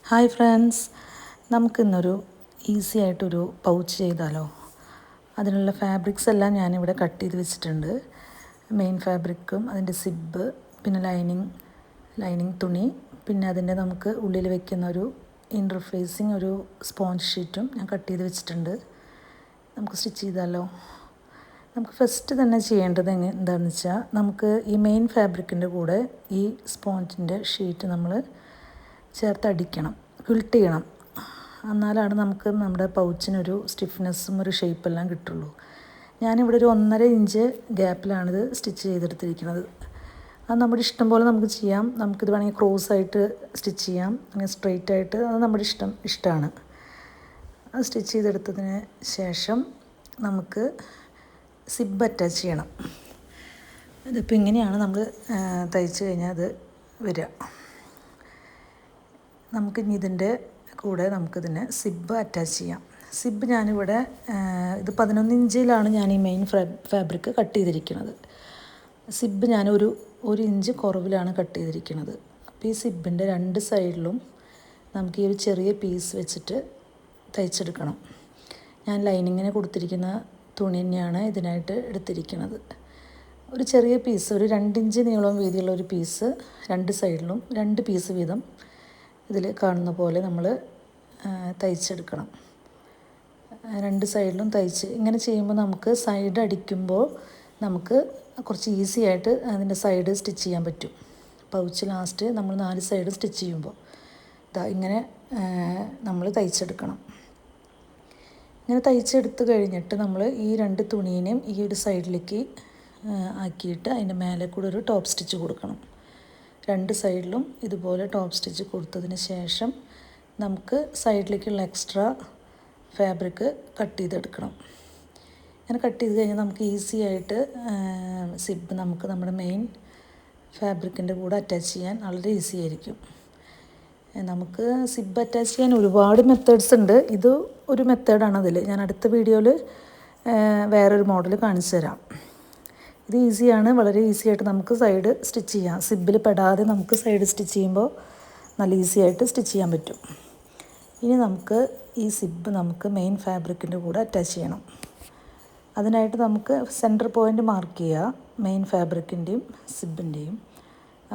Hi friends, നമുക്കിന്നൊരു easy ആയിട്ടൊരു pouch ചെയ്താലോ. അതിനുള്ള ഫാബ്രിക്സ് എല്ലാം ഞാനിവിടെ കട്ട് ചെയ്ത് വെച്ചിട്ടുണ്ട്. മെയിൻ ഫാബ്രിക്കും അതിൻ്റെ സിബ്, പിന്നെ ലൈനിങ് തുണി, പിന്നെ അതിൻ്റെ നമുക്ക് ഉള്ളിൽ വെക്കുന്ന ഒരു ഇൻ്റർഫേസിങ് ഒരു സ്പോഞ്ച് ഷീറ്റും ഞാൻ കട്ട് ചെയ്ത് വെച്ചിട്ടുണ്ട്. നമുക്ക് സ്റ്റിച്ച് ചെയ്താലോ. നമുക്ക് ഫസ്റ്റ് തന്നെ ചെയ്യേണ്ടത് എന്താണെന്ന് വെച്ചാൽ, നമുക്ക് ഈ മെയിൻ ഫാബ്രിക്കിൻ്റെ കൂടെ ഈ സ്പോഞ്ചിൻ്റെ ഷീറ്റ് നമ്മൾ ചേർത്തടിക്കണം, ക്വിൽട്ട് ചെയ്യണം. എന്നാലാണ് നമുക്ക് നമ്മുടെ പൗച്ചിനൊരു സ്റ്റിഫ്നെസ്സും ഒരു ഷേപ്പെല്ലാം കിട്ടുള്ളൂ. ഞാനിവിടെ ഒരു 1.5 ഇഞ്ച് ഗ്യാപ്പിലാണിത് സ്റ്റിച്ച് ചെയ്തെടുത്തിരിക്കുന്നത്. അത് നമ്മുടെ ഇഷ്ടം പോലെ നമുക്ക് ചെയ്യാം. നമുക്കിത് വേണമെങ്കിൽ ക്രോസ് ആയിട്ട് സ്റ്റിച്ച് ചെയ്യാം, അങ്ങനെ സ്ട്രെയിറ്റ് ആയിട്ട്, അത് നമ്മുടെ ഇഷ്ടമാണ്. അത് സ്റ്റിച്ച് ചെയ്തെടുത്തതിന് ശേഷം നമുക്ക് സിബ് അറ്റാച്ച് ചെയ്യണം. ഇതിപ്പോൾ ഇങ്ങനെയാണ് നമ്മൾ തയ്ച്ച് കഴിഞ്ഞാൽ അത് വരിക. നമുക്കിനി ഇതിൻ്റെ കൂടെ നമുക്കിതിനെ സിബ് അറ്റാച്ച് ചെയ്യാം. സിബ് ഞാനിവിടെ ഇത് 11 ഇഞ്ചിലാണ് ഞാൻ ഈ മെയിൻ ഫാബ്രിക് കട്ട് ചെയ്തിരിക്കുന്നത്. സിബ് ഞാൻ ഒരു ഇഞ്ച് കുറവിലാണ് കട്ട് ചെയ്തിരിക്കുന്നത്. അപ്പോൾ ഈ സിബിൻ്റെ 2 സൈഡിലും നമുക്ക് ഈ ഒരു ചെറിയ പീസ് വെച്ചിട്ട് തയ്ച്ചെടുക്കണം. ഞാൻ ലൈനിങ്ങിന് കൊടുത്തിരിക്കുന്ന തുണി തന്നെയാണ് ഇതിനായിട്ട് എടുത്തിരിക്കുന്നത്. ഒരു ചെറിയ പീസ്, ഒരു 2 ഇഞ്ച് നീളവും വീതിയുള്ള ഒരു പീസ് 2 സൈഡിലും 2 പീസ് വീതം ഇതിൽ കാണുന്ന പോലെ നമ്മൾ തയ്ച്ചെടുക്കണം. 2 സൈഡിലും തയ്ച്ച് ഇങ്ങനെ ചെയ്യുമ്പോൾ നമുക്ക് സൈഡ് അടിക്കുമ്പോൾ നമുക്ക് കുറച്ച് ഈസി ആയിട്ട് അതിൻ്റെ സൈഡ് സ്റ്റിച്ച് ചെയ്യാൻ പറ്റും. പൗച്ച് ലാസ്റ്റ് നമ്മൾ 4 സൈഡ് സ്റ്റിച്ച് ചെയ്യുമ്പോൾ ഇങ്ങനെ നമ്മൾ തയ്ച്ചെടുക്കണം. ഇങ്ങനെ തയ്ച്ചെടുത്ത് കഴിഞ്ഞിട്ട് നമ്മൾ ഈ 2 തുണീനെയും ഈ ഒരു സൈഡിലേക്ക് ആക്കിയിട്ട് അതിൻ്റെ മേലെ കൂടെ ഒരു ടോപ്പ് സ്റ്റിച്ച് കൊടുക്കണം. 2 സൈഡിലും ഇതുപോലെ ടോപ്പ് സ്റ്റിച്ച് കൊടുത്തതിന് ശേഷം നമുക്ക് സൈഡിലേക്കുള്ള എക്സ്ട്രാ ഫാബ്രിക് കട്ട് ചെയ്തെടുക്കണം. അങ്ങനെ കട്ട് ചെയ്ത് കഴിഞ്ഞാൽ നമുക്ക് ഈസി ആയിട്ട് സിബ് നമുക്ക് നമ്മുടെ മെയിൻ ഫാബ്രിക്കിൻ്റെ കൂടെ അറ്റാച്ച് ചെയ്യാൻ വളരെ ഈസി ആയിരിക്കും. നമുക്ക് സിബ് അറ്റാച്ച് ചെയ്യാൻ ഒരുപാട് മെത്തേഡ്സ് ഉണ്ട്. ഇത് ഒരു മെത്തേഡാണ്. അതിൽ ഞാൻ അടുത്ത വീഡിയോയിൽ വേറൊരു മോഡൽ കാണിച്ചു തരാം. ഇത് ഈസിയാണ്, വളരെ ഈസി ആയിട്ട് നമുക്ക് സൈഡ് സ്റ്റിച്ച് ചെയ്യാം. സിബിൽ പെടാതെ നമുക്ക് സൈഡ് സ്റ്റിച്ച് ചെയ്യുമ്പോൾ നല്ല ഈസി ആയിട്ട് സ്റ്റിച്ച് ചെയ്യാൻ പറ്റും. ഇനി നമുക്ക് ഈ സിബ് നമുക്ക് മെയിൻ ഫാബ്രിക്കിൻ്റെ കൂടെ അറ്റാച്ച് ചെയ്യണം. അതിനായിട്ട് നമുക്ക് സെൻറ്റർ പോയിൻ്റ് മാർക്ക് ചെയ്യുക, മെയിൻ ഫാബ്രിക്കിൻ്റെയും സിബിൻ്റെയും.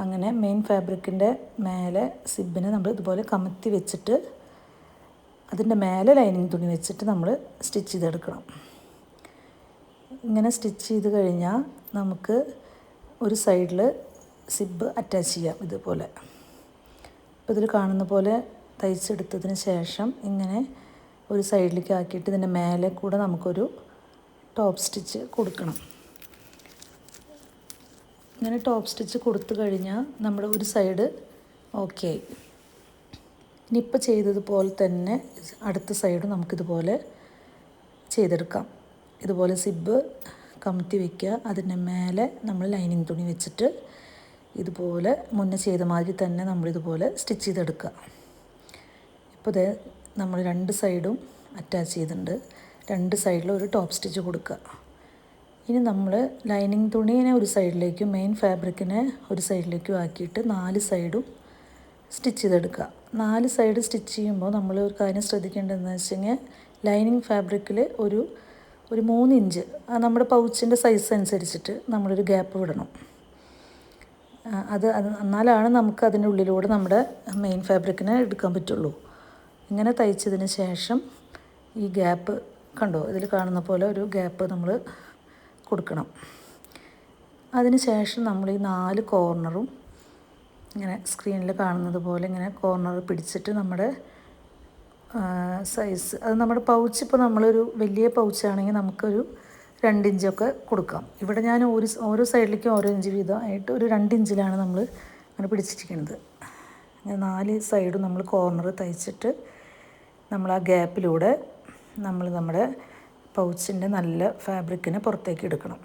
അങ്ങനെ മെയിൻ ഫാബ്രിക്കിൻ്റെ മേലെ സിബിനെ നമ്മൾ ഇതുപോലെ കമത്തി വെച്ചിട്ട് അതിൻ്റെ മേലെ ലൈനിങ് തുണി വെച്ചിട്ട് നമ്മൾ സ്റ്റിച്ച് ചെയ്തെടുക്കണം. ഇങ്ങനെ സ്റ്റിച്ച് ചെയ്ത് കഴിഞ്ഞാൽ നമുക്ക് ഒരു സൈഡിൽ സിബ് അറ്റാച്ച് ചെയ്യാം ഇതുപോലെ. ഇപ്പോൾ ഇതിൽ കാണുന്ന പോലെ തയ്ച്ചെടുത്തതിന് ശേഷം ഇങ്ങനെ ഒരു സൈഡിലേക്ക് ആക്കിയിട്ട് ഇതിൻ്റെ മേലെ കൂടെ നമുക്കൊരു ടോപ്പ് സ്റ്റിച്ച് കൊടുക്കണം. ഇങ്ങനെ ടോപ്പ് സ്റ്റിച്ച് കൊടുത്തു കഴിഞ്ഞാൽ നമ്മുടെ ഒരു സൈഡ് ഓക്കെ ആയി. ഇനിയിപ്പോൾ ചെയ്തതുപോലെ തന്നെ അടുത്ത സൈഡ് നമുക്കിതുപോലെ ചെയ്തെടുക്കാം. ഇതുപോലെ സിബ് കമത്തി വയ്ക്കുക, അതിൻ്റെ മേലെ നമ്മൾ ലൈനിങ് തുണി വെച്ചിട്ട് ഇതുപോലെ മുന്നേ ചെയ്ത മാതിരി തന്നെ നമ്മളിതുപോലെ സ്റ്റിച്ച് ചെയ്തെടുക്കുക. ഇപ്പോൾ ഇത് നമ്മൾ 2 സൈഡും അറ്റാച്ച് ചെയ്തിട്ടുണ്ട്. 2 സൈഡിലും ഒരു ടോപ്പ് സ്റ്റിച്ച് കൊടുക്കുക. ഇനി നമ്മൾ ലൈനിങ് തുണീനെ ഒരു സൈഡിലേക്കും മെയിൻ ഫാബ്രിക്കിനെ ഒരു സൈഡിലേക്കും ആക്കിയിട്ട് 4 സൈഡും സ്റ്റിച്ച് ചെയ്തെടുക്കുക. 4 സൈഡ് സ്റ്റിച്ച് ചെയ്യുമ്പോൾ നമ്മൾ ഒരു കാര്യം ശ്രദ്ധിക്കേണ്ടതെന്ന് വെച്ച് കഴിഞ്ഞാൽ, ലൈനിങ് ഫാബ്രിക്കിൽ ഒരു 3 ഇഞ്ച് നമ്മുടെ പൗച്ചിൻ്റെ സൈസ് അനുസരിച്ചിട്ട് നമ്മളൊരു ഗ്യാപ്പ് വിടണം. അത് എന്നാലാണ് നമുക്ക് അതിൻ്റെ ഉള്ളിലൂടെ നമ്മുടെ മെയിൻ ഫാബ്രിക്കിനെ എടുക്കാൻ പറ്റുള്ളൂ. ഇങ്ങനെ തയ്ച്ചതിന് ശേഷം ഈ ഗ്യാപ്പ് കണ്ടോ, ഇതിൽ കാണുന്ന പോലെ ഒരു ഗ്യാപ്പ് നമ്മൾ കൊടുക്കണം. അതിന് ശേഷം നമ്മൾ ഈ 4 കോർണറും ഇങ്ങനെ സ്ക്രീനിൽ കാണുന്നത് പോലെ ഇങ്ങനെ കോർണർ പിടിച്ചിട്ട് നമ്മുടെ സൈസ്, അത് നമ്മുടെ പൗച്ച്, ഇപ്പോൾ നമ്മളൊരു വലിയ പൗച്ചാണെങ്കിൽ നമുക്കൊരു 2 ഇഞ്ചൊക്കെ കൊടുക്കാം. ഇവിടെ ഞാൻ ഓരോ സൈഡിലേക്കും ഓരോ ഇഞ്ച് വീതമായിട്ട് ഒരു 2 ഇഞ്ചിലാണ് നമ്മൾ അങ്ങനെ പിടിച്ചിരിക്കുന്നത്. അങ്ങനെ 4 സൈഡും നമ്മൾ കോർണർ തയ്ച്ചിട്ട് നമ്മൾ ആ ഗ്യാപ്പിലൂടെ നമ്മൾ നമ്മുടെ പൗച്ചിൻ്റെ നല്ല ഫാബ്രിക്കിനെ പുറത്തേക്ക് എടുക്കണം.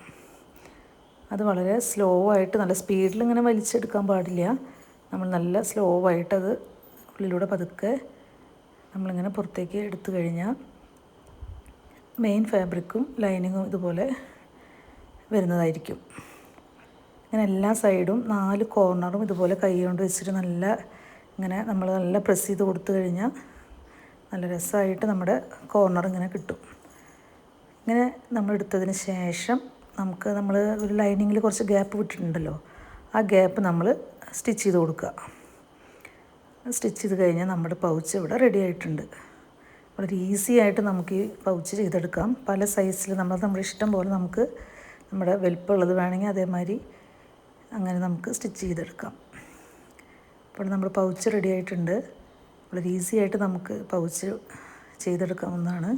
അത് വളരെ സ്ലോ ആയിട്ട്, നല്ല സ്പീഡിൽ ഇങ്ങനെ വലിച്ചെടുക്കാൻ പാടില്ല. നമ്മൾ നല്ല സ്ലോ ആയിട്ടത് ഉള്ളിലൂടെ പതുക്കെ നമ്മളിങ്ങനെ പുറത്തേക്ക് എടുത്തു കഴിഞ്ഞാൽ മെയിൻ ഫാബ്രിക്കും ലൈനിങ്ങും ഇതുപോലെ വരുന്നതായിരിക്കും. അങ്ങനെ എല്ലാ സൈഡും 4 കോർണറും ഇതുപോലെ കൈ കൊണ്ട് വെച്ചിട്ട് നല്ല ഇങ്ങനെ നമ്മൾ നല്ല പ്രസ് ചെയ്ത് കൊടുത്തു കഴിഞ്ഞാൽ നല്ല രസമായിട്ട് നമ്മുടെ കോർണർ ഇങ്ങനെ കിട്ടും. ഇങ്ങനെ നമ്മൾ എടുത്തതിന് ശേഷം നമ്മൾ ഒരു ലൈനിങ്ങിൽ കുറച്ച് ഗ്യാപ്പ് വിട്ടിട്ടുണ്ടല്ലോ, ആ ഗ്യാപ്പ് നമ്മൾ സ്റ്റിച്ച് ചെയ്ത് കൊടുക്കുക. സ്റ്റിച്ച് ചെയ്ത് കഴിഞ്ഞാൽ നമ്മുടെ പൗച്ച് ഇവിടെ റെഡി ആയിട്ടുണ്ട്. വളരെ ഈസി ആയിട്ട് നമുക്ക് ഈ പൗച്ച് ചെയ്തെടുക്കാം. പല സൈസിൽ നമ്മുടെ ഇഷ്ടം പോലെ നമുക്ക് നമ്മുടെ വലിപ്പമുള്ളത് വേണമെങ്കിൽ അതേമാതിരി അങ്ങനെ നമുക്ക് സ്റ്റിച്ച് ചെയ്തെടുക്കാം. അപ്പോൾ നമ്മുടെ പൗച്ച് റെഡി ആയിട്ടുണ്ട്. വളരെ ഈസി ആയിട്ട് നമുക്ക് പൗച്ച് ചെയ്തെടുക്കാവുന്നതാണ്.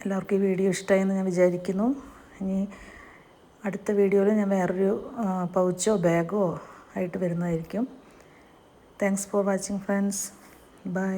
എല്ലാവർക്കും ഈ വീഡിയോ ഇഷ്ടമായെന്ന് ഞാൻ വിചാരിക്കുന്നു. ഇനി അടുത്ത വീഡിയോയിൽ ഞാൻ വേറൊരു പൗച്ചോ ബാഗോ ആയിട്ട് വരുന്നതായിരിക്കും. Thanks for watching friends. By.